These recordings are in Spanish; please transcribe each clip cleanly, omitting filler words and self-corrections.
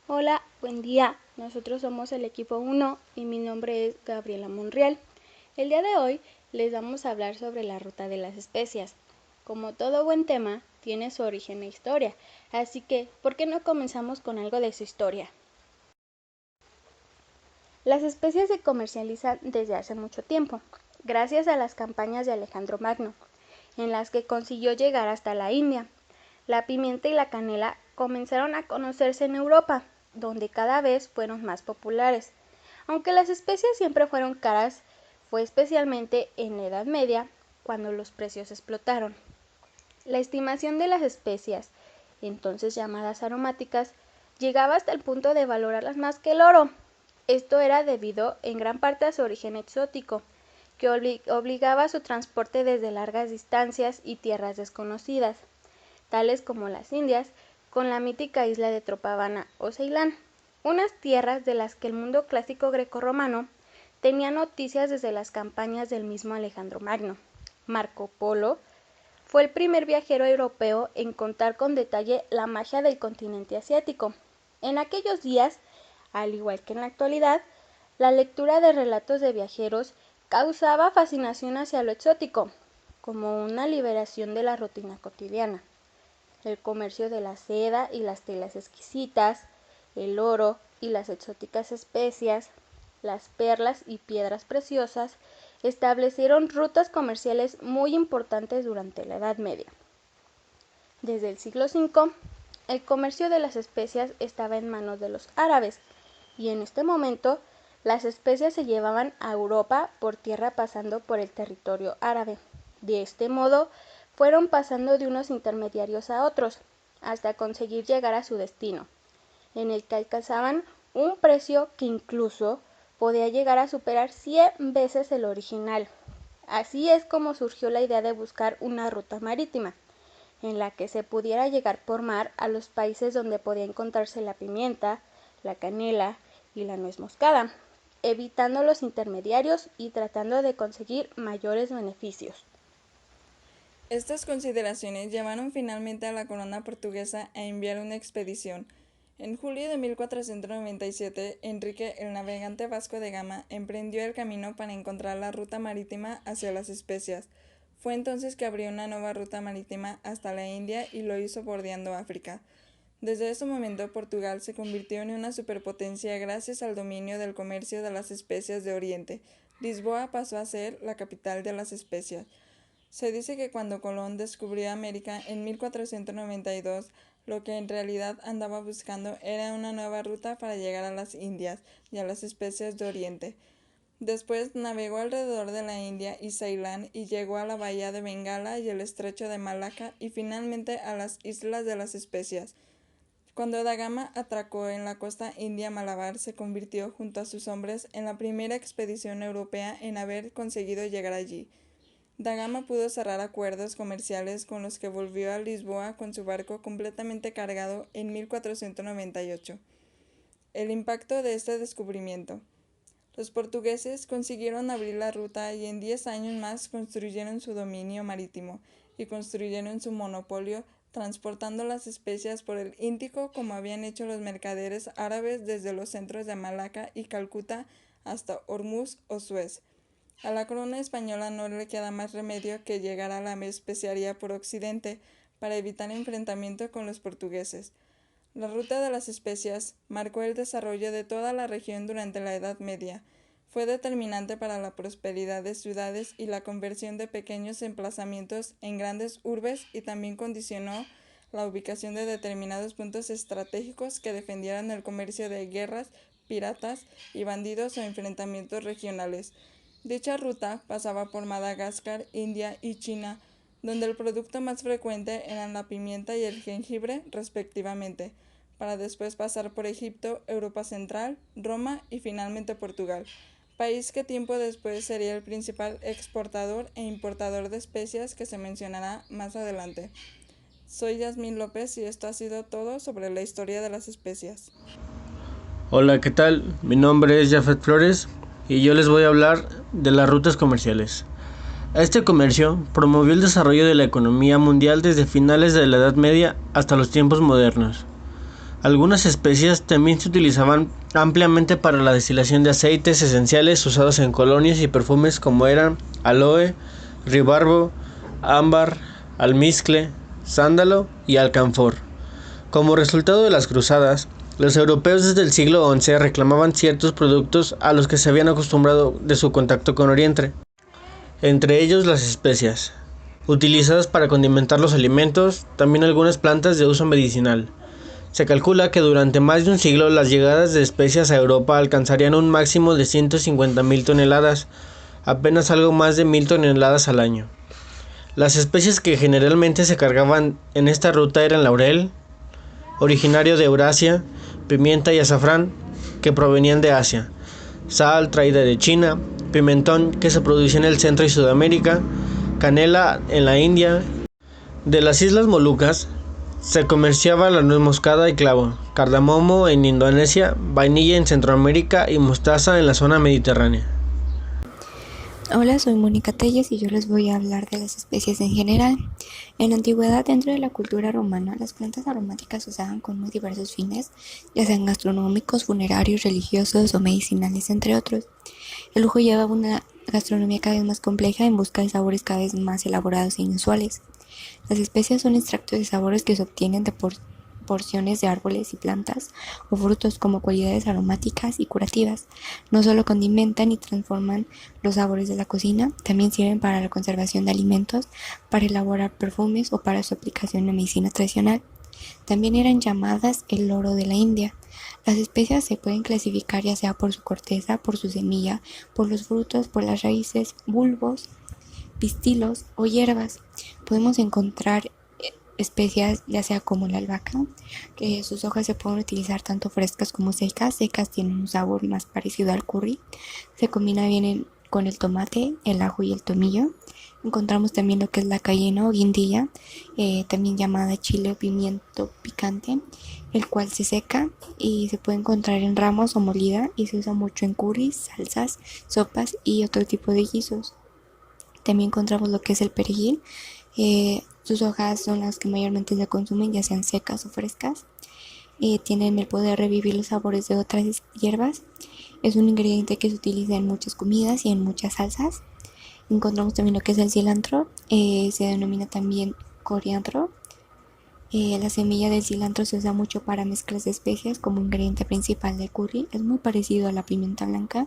Hola, buen día. Nosotros somos el equipo 1 y mi nombre es Gabriela Monreal. El día de hoy les vamos a hablar sobre la ruta de las especias. Como todo buen tema, tiene su origen e historia, así que, ¿por qué no comenzamos con algo de su historia? Las especias se comercializan desde hace mucho tiempo, gracias a las campañas de Alejandro Magno, en las que consiguió llegar hasta la India. La pimienta y la canela comenzaron a conocerse en Europa, donde cada vez fueron más populares. Aunque las especias siempre fueron caras, fue especialmente en la Edad Media cuando los precios explotaron. La estimación de las especias, entonces llamadas aromáticas, llegaba hasta el punto de valorarlas más que el oro. Esto era debido en gran parte a su origen exótico, que obligaba a su transporte desde largas distancias y tierras desconocidas, tales como las Indias, con la mítica isla de Tropavana o Ceilán, unas tierras de las que el mundo clásico grecorromano tenía noticias desde las campañas del mismo Alejandro Magno. Marco Polo fue el primer viajero europeo en contar con detalle la magia del continente asiático. En aquellos días, al igual que en la actualidad, la lectura de relatos de viajeros causaba fascinación hacia lo exótico, como una liberación de la rutina cotidiana. El comercio de la seda y las telas exquisitas, el oro y las exóticas especias, las perlas y piedras preciosas, establecieron rutas comerciales muy importantes durante la Edad Media. Desde el siglo V, el comercio de las especias estaba en manos de los árabes, y en este momento las especias se llevaban a Europa por tierra pasando por el territorio árabe. De este modo, fueron pasando de unos intermediarios a otros, hasta conseguir llegar a su destino, en el que alcanzaban un precio que incluso podía llegar a superar 100 veces el original. Así es como surgió la idea de buscar una ruta marítima, en la que se pudiera llegar por mar a los países donde podía encontrarse la pimienta, la canela y la nuez moscada, evitando los intermediarios y tratando de conseguir mayores beneficios. Estas consideraciones llevaron finalmente a la corona portuguesa a enviar una expedición. En julio de 1497, Enrique el navegante Vasco de Gama emprendió el camino para encontrar la ruta marítima hacia las Especias. Fue entonces que abrió una nueva ruta marítima hasta la India y lo hizo bordeando África. Desde ese momento, Portugal se convirtió en una superpotencia gracias al dominio del comercio de las especias de Oriente. Lisboa pasó a ser la capital de las especias. Se dice que cuando Colón descubrió América en 1492, lo que en realidad andaba buscando era una nueva ruta para llegar a las Indias y a las especias de Oriente. Después navegó alrededor de la India y Ceilán y llegó a la bahía de Bengala y el estrecho de Malaca y finalmente a las islas de las especias. Cuando da Gama atracó en la costa india Malabar, se convirtió junto a sus hombres en la primera expedición europea en haber conseguido llegar allí. Da Gama pudo cerrar acuerdos comerciales con los que volvió a Lisboa con su barco completamente cargado en 1498. El impacto de este descubrimiento. Los portugueses consiguieron abrir la ruta y en 10 años más construyeron su dominio marítimo y construyeron su monopolio transportando las especias por el Índico como habían hecho los mercaderes árabes desde los centros de Malaca y Calcuta hasta Hormuz o Suez. A la corona española no le queda más remedio que llegar a la especiaría por occidente para evitar enfrentamiento con los portugueses. La ruta de las especias marcó el desarrollo de toda la región durante la Edad Media. Fue determinante para la prosperidad de ciudades y la conversión de pequeños emplazamientos en grandes urbes y también condicionó la ubicación de determinados puntos estratégicos que defendieran el comercio de guerras, piratas y bandidos o enfrentamientos regionales. Dicha ruta pasaba por Madagascar, India y China, donde el producto más frecuente eran la pimienta y el jengibre, respectivamente, para después pasar por Egipto, Europa Central, Roma y finalmente Portugal, país que tiempo después sería el principal exportador e importador de especias que se mencionará más adelante. Soy Yasmín López y esto ha sido todo sobre la historia de las especias. Hola, ¿qué tal? Mi nombre es Jafet Flores y yo les voy a hablar de las rutas comerciales. Este comercio promovió el desarrollo de la economía mundial desde finales de la Edad Media hasta los tiempos modernos. Algunas especias también se utilizaban ampliamente para la destilación de aceites esenciales usados en colonias y perfumes como eran aloe, ribarbo, ámbar, almizcle, sándalo y alcanfor. Como resultado de las cruzadas, los europeos desde el siglo XI reclamaban ciertos productos a los que se habían acostumbrado de su contacto con Oriente, entre ellos las especias, utilizadas para condimentar los alimentos, también algunas plantas de uso medicinal. Se calcula que durante más de un siglo las llegadas de especias a Europa alcanzarían un máximo de 150.000 toneladas, apenas algo más de 1.000 toneladas al año. Las especies que generalmente se cargaban en esta ruta eran laurel, originario de Eurasia, pimienta y azafrán, que provenían de Asia, sal traída de China, pimentón que se producía en el Centro y Sudamérica, canela en la India. De las Islas Molucas se comerciaba la nuez moscada y clavo, cardamomo en Indonesia, vainilla en Centroamérica y mostaza en la zona mediterránea. Hola, soy Mónica Telles y yo les voy a hablar de las especies en general. En la antigüedad, dentro de la cultura romana, las plantas aromáticas se usaban con muy diversos fines, ya sean gastronómicos, funerarios, religiosos o medicinales, entre otros. El lujo llevaba una gastronomía cada vez más compleja en busca de sabores cada vez más elaborados e inusuales. Las especias son extractos de sabores que se obtienen de porciones de árboles y plantas o frutos como cualidades aromáticas y curativas. No solo condimentan y transforman los sabores de la cocina, también sirven para la conservación de alimentos, para elaborar perfumes o para su aplicación en medicina tradicional. También eran llamadas el oro de la India. Las especias se pueden clasificar ya sea por su corteza, por su semilla, por los frutos, por las raíces, bulbos, pistilos o hierbas. Podemos encontrar especias ya sea como la albahaca, que sus hojas se pueden utilizar tanto frescas como secas. Secas tienen un sabor más parecido al curry. Se combina bien con el tomate, el ajo y el tomillo. Encontramos también lo que es la cayena o guindilla, también llamada chile o pimiento picante, el cual se seca y se puede encontrar en ramos o molida y se usa mucho en curries, salsas, sopas y otro tipo de guisos. También encontramos lo que es el perejil. Sus hojas son las que mayormente se consumen, ya sean secas o frescas. Tienen el poder de revivir los sabores de otras hierbas. Es un ingrediente que se utiliza en muchas comidas y en muchas salsas. Encontramos también lo que es el cilantro, se denomina también coriandro. La semilla del cilantro se usa mucho para mezclas de especias como ingrediente principal del curry. Es muy parecido a la pimienta blanca.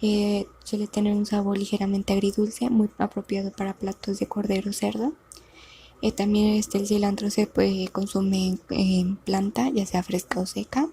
Suele tener un sabor ligeramente agridulce, muy apropiado para platos de cordero o cerdo. También el cilantro se consume en planta, ya sea fresca o seca.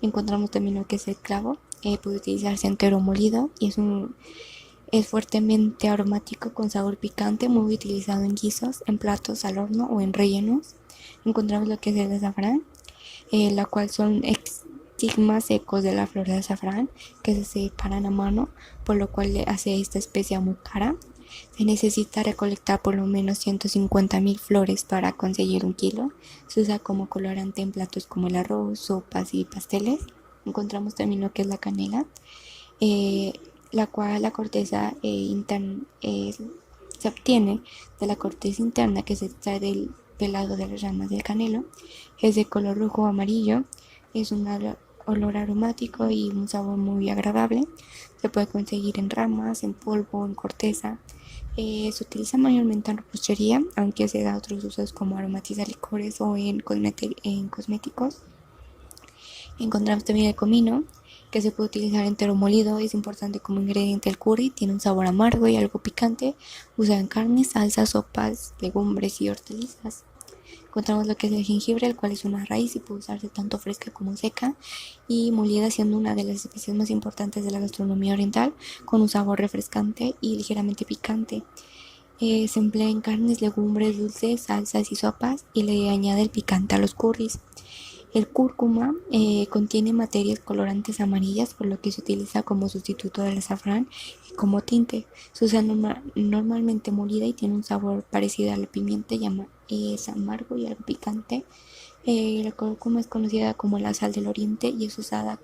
Encontramos también lo que es el clavo. Puede utilizarse entero o molido y es fuertemente aromático con sabor picante, muy utilizado en guisos, en platos al horno o en rellenos. Encontramos lo que es el azafrán, la cual son estigmas secos de la flor de azafrán que se separan a mano, por lo cual le hace esta especia muy cara. Se necesita recolectar por lo menos 150.000 flores para conseguir 1 kilo. Se usa como colorante en platos como el arroz, sopas y pasteles. Encontramos también lo que es la canela, la cual la corteza interna se obtiene de la corteza interna que se extrae del pelado de las ramas del canelo. Es de color rojo o amarillo, es un olor aromático y un sabor muy agradable. Se puede conseguir en ramas, en polvo, en corteza. Se utiliza mayormente en repostería, aunque se da otros usos como aromatizar licores o en cosméticos. Encontramos también el comino, que se puede utilizar entero molido. Es importante como ingrediente del curry, tiene un sabor amargo y algo picante, usado en carnes, salsas, sopas, legumbres y hortalizas. Encontramos lo que es el jengibre, el cual es una raíz y puede usarse tanto fresca como seca y molida, siendo una de las especies más importantes de la gastronomía oriental, con un sabor refrescante y ligeramente picante. Se emplea en carnes, legumbres, dulces, salsas y sopas y le añade el picante a los curries. El cúrcuma contiene materias colorantes amarillas, por lo que se utiliza como sustituto del azafrán y como tinte. Se usa normalmente molida y tiene un sabor parecido a la pimienta, es amargo y algo picante. La cúrcuma es conocida como la sal del oriente y es usada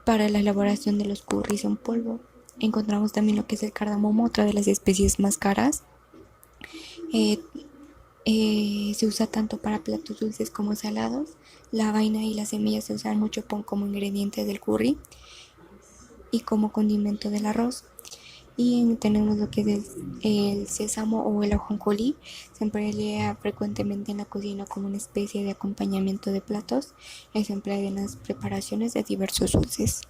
para la elaboración de los curries en polvo. Encontramos también lo que es el cardamomo, otra de las especies más caras. Se usa tanto para platos dulces como salados. La vaina y las semillas se usan mucho como ingredientes del curry y como condimento del arroz. Y tenemos lo que es el sésamo o el ajonjolí. Se emplea frecuentemente en la cocina como una especie de acompañamiento de platos y se emplea en las preparaciones de diversos dulces.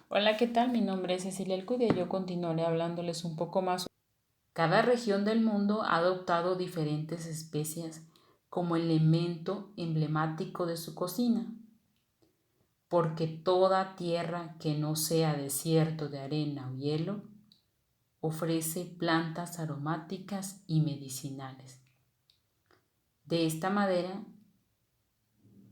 Hola, ¿qué tal? Mi nombre es Cecilia Alcudia y yo continuaré hablándoles un poco más. Cada región del mundo ha adoptado diferentes especias como elemento emblemático de su cocina, porque toda tierra que no sea desierto de arena o hielo ofrece plantas aromáticas y medicinales. De esta manera,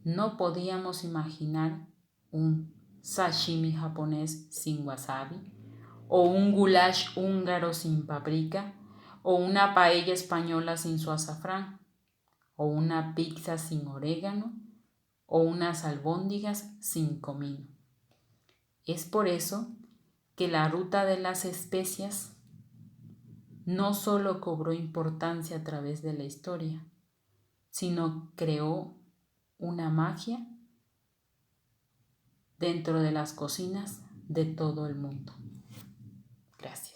no podíamos imaginar un sashimi japonés sin wasabi, o un goulash húngaro sin paprika, o una paella española sin su azafrán, o una pizza sin orégano, o unas albóndigas sin comino. Es por eso que la ruta de las especias no solo cobró importancia a través de la historia, sino creó una magia dentro de las cocinas de todo el mundo. Gracias.